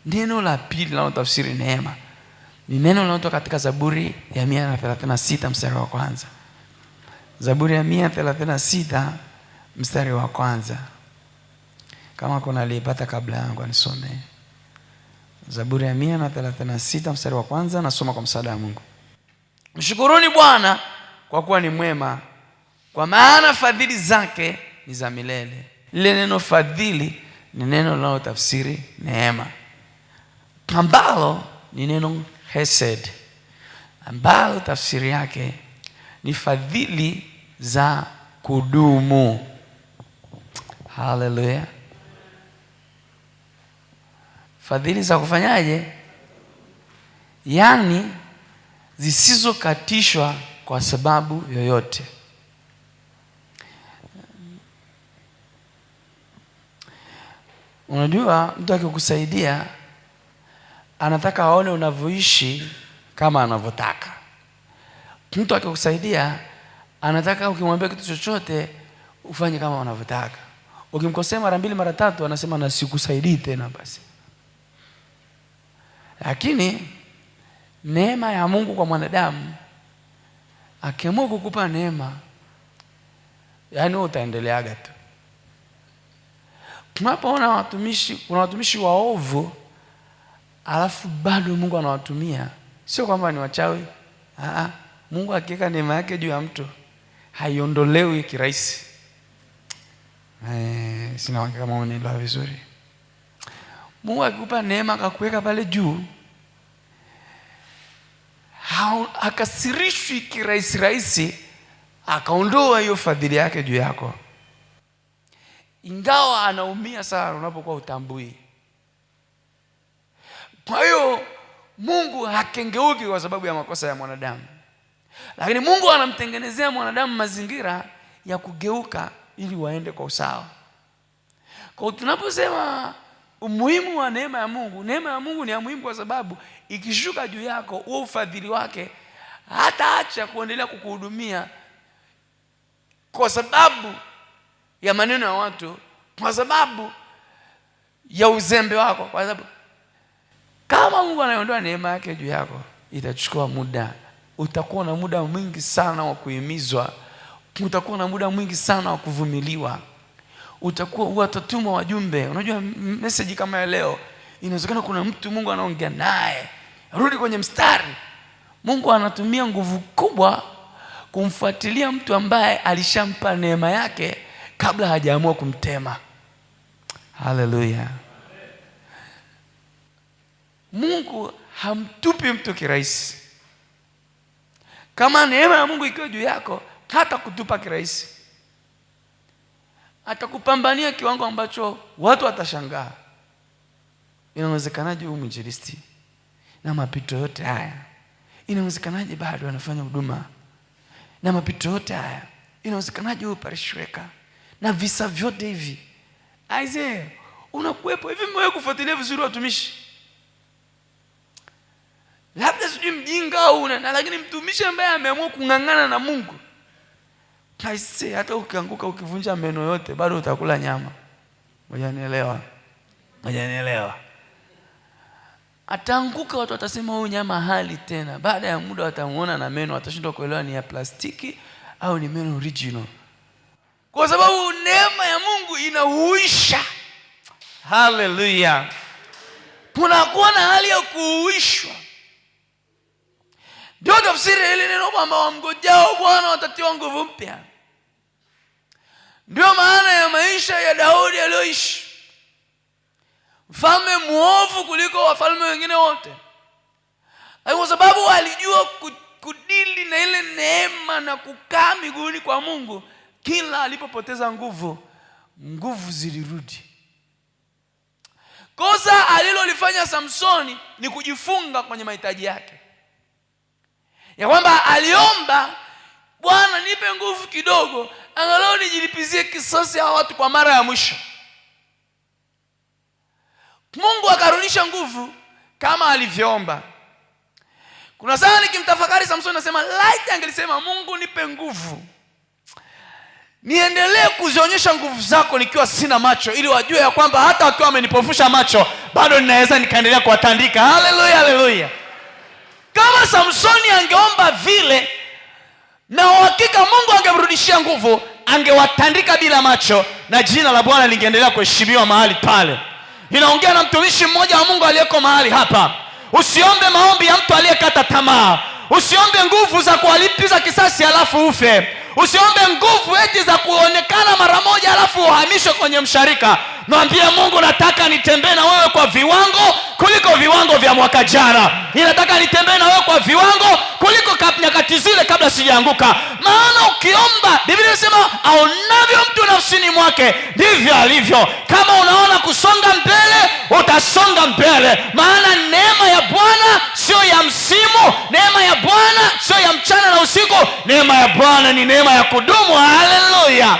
Neno la pili linalotafsiri neema ni neno linalotoka katika Zaburi ya 136 mstari wa kwanza. Zaburi ya 136 mstari wa kwanza. Kama kuna aliyepata kabla yangu anisome. Zaburi ya 136 mstari wa kwanza, nasoma kwa msaada wa Mungu. Mshukuruni Bwana kwa kuwa ni mwema, kwa maana fadhili zake ni za milele. Lile neno fadhili ni neno linalotafsiri neema, ambalo ni neno hesed, ambalo tafsiri yake ni fadhili za kudumu. Haleluya. Fadhili za kufanyaje? Yaani zisizokatishwa kwa sababu yoyote. Unajua, mtu akikusaidia anataka aone unavyoishi kama anavyotaka. Mtu akikusaidia anataka ukimwambia kitu chochote ufanye kama unavyotaka. Ukimkosea mara 2 mara 3 anasema na sikusaidii tena basi. Lakini neema ya Mungu kwa mwanadamu, akiamua kukupa neema, yaani utaendeleaga tu. Tunapoona watumishi waovu alafu bado Mungu anawatumia, sio kwamba ni wachawi. Mungu akiweka neema yake juu ya mtu haiondolewi kirahisi. Sina hakika kama unaelewa vizuri. Mungu akikupa neema akakuweka pale juu, akasirishwi kirahisi akaondoa hiyo fadhili yake juu yako. Ingawa anaumia sana unapokuwa utambui. Kwa hiyo Mungu hakengeuki kwa sababu ya makosa ya mwanadamu, lakini Mungu anamtengenezea mwanadamu mazingira ya kugeuka ili waende kwa usawa. Kwa tunaposema umuhimu wa neema ya Mungu, neema ya Mungu ni ya muhimu kwa sababu ikishuka juu yako, huo ufadhili wake hataacha kuendelea kukuhudumia kwa sababu ya maneno ya watu, kwa sababu ya uzembe wako. Kwa sababu kama Mungu anaondoa neema yake juu yako, itachukua muda. Utakuwa na muda mwingi sana wa kuhimizwa, utakuwa na muda mwingi sana wa kuvumiliwa. Watatuma wajumbe. Unajua message kama ya leo, inawezekana kuna mtu Mungu anaongea naye, rudi kwenye mstari. Mungu anatumia nguvu kubwa kumfuatilia mtu ambaye alishampa neema yake kabla hajaamua kumtema. Haleluya. Mungu hamtupi mtu kirahisi. Kama neema ya Mungu ikiwa juu yako, hata kutupa kirahisi. Atakupambania kiwango ambacho watu watashangaa. Inawezekanaje huyu mwinjilisti na mapito yote haya? Inawezekanaje bado anafanya huduma na mapito yote haya? Inawezekanaje huyu parishweka na visa vyote hivi? Aise, unakuepo hivi? Mwewe kufuatilia vizuri watumishi? Labda sijui mjinga au lakini mtumishi ambaye ameamua kung'ang'ana na Mungu, aise, hata ukianguka ukivunja meno yote bado utakula nyama. Hujanielewa? Ataanguka, watu watasema huyu nyama hali tena. Baada ya muda watamuona na meno, watashindwa kuelewa ni ya plastiki au ni meno original. Kwa sababu neema ya Mungu inahuisha. Haleluya. Kunakuwa na hali ya kuhuishwa. Ndio tafsiri ile neno kwamba wamngojao Bwana watatiwa nguvu mpya. Ndio maana ya maisha ya Daudi aliyoishi, mfalme muovu kuliko wafalme wengine wote, kwa sababu alijua kudili na ile neema na kukaa miguuni kwa Mungu. Kila alipopoteza nguvu zilirudi. Kosa alilolifanya Samsoni ni kujifunga kwenye mahitaji yake, ya kwamba aliomba, Bwana nipe nguvu kidogo, angalau nijilipizie kisasi ya watu kwa mara ya mwisho. Mungu akarudisha nguvu kama alivyoomba. Kuna saa nikimtafakari Samsoni nasema, laiti angelisema, Mungu nipe nguvu, niendelee kuzionyesha nguvu zako nikiwa sina macho, ili wajue ya kwamba hata wakiwa wamenipofusha macho bado ninaweza nikaendelea kuwatandika. Haleluya, haleluya. Kama Samsoni angeomba vile, na uhakika Mungu angemrudishia nguvu, angewatandika bila macho, na jina la Bwana lingeendelea kuheshimiwa mahali pale. Ninaongea na mtumishi mmoja wa Mungu aliyeko mahali hapa. Usiombe maombi ya mtu aliyekata tamaa. Usiombe nguvu za kulipiza kisasi alafu ufe. Usiombe nguvu eti za kuonekana mara moja alafu uhamishwe kwenye msharika. Mwambie Mungu, nataka nitembee na wewe kwa viwango kuliko viwango vya mwaka jana. Ninataka nitembee na wewe kwa viwango kuliko nyakati zile kabla sijaanguka. Maana ukiomba, Biblia inasema aonavyo mtu nafsini mwake ndivyo alivyo. Kama unaona kusonga mbele, utasonga mbele. Maana neema ya Bwana sio ya msimu, neema ya Bwana sio ya mchana na usiku. Neema ya Bwana ni neema ya kudumu. Haleluya.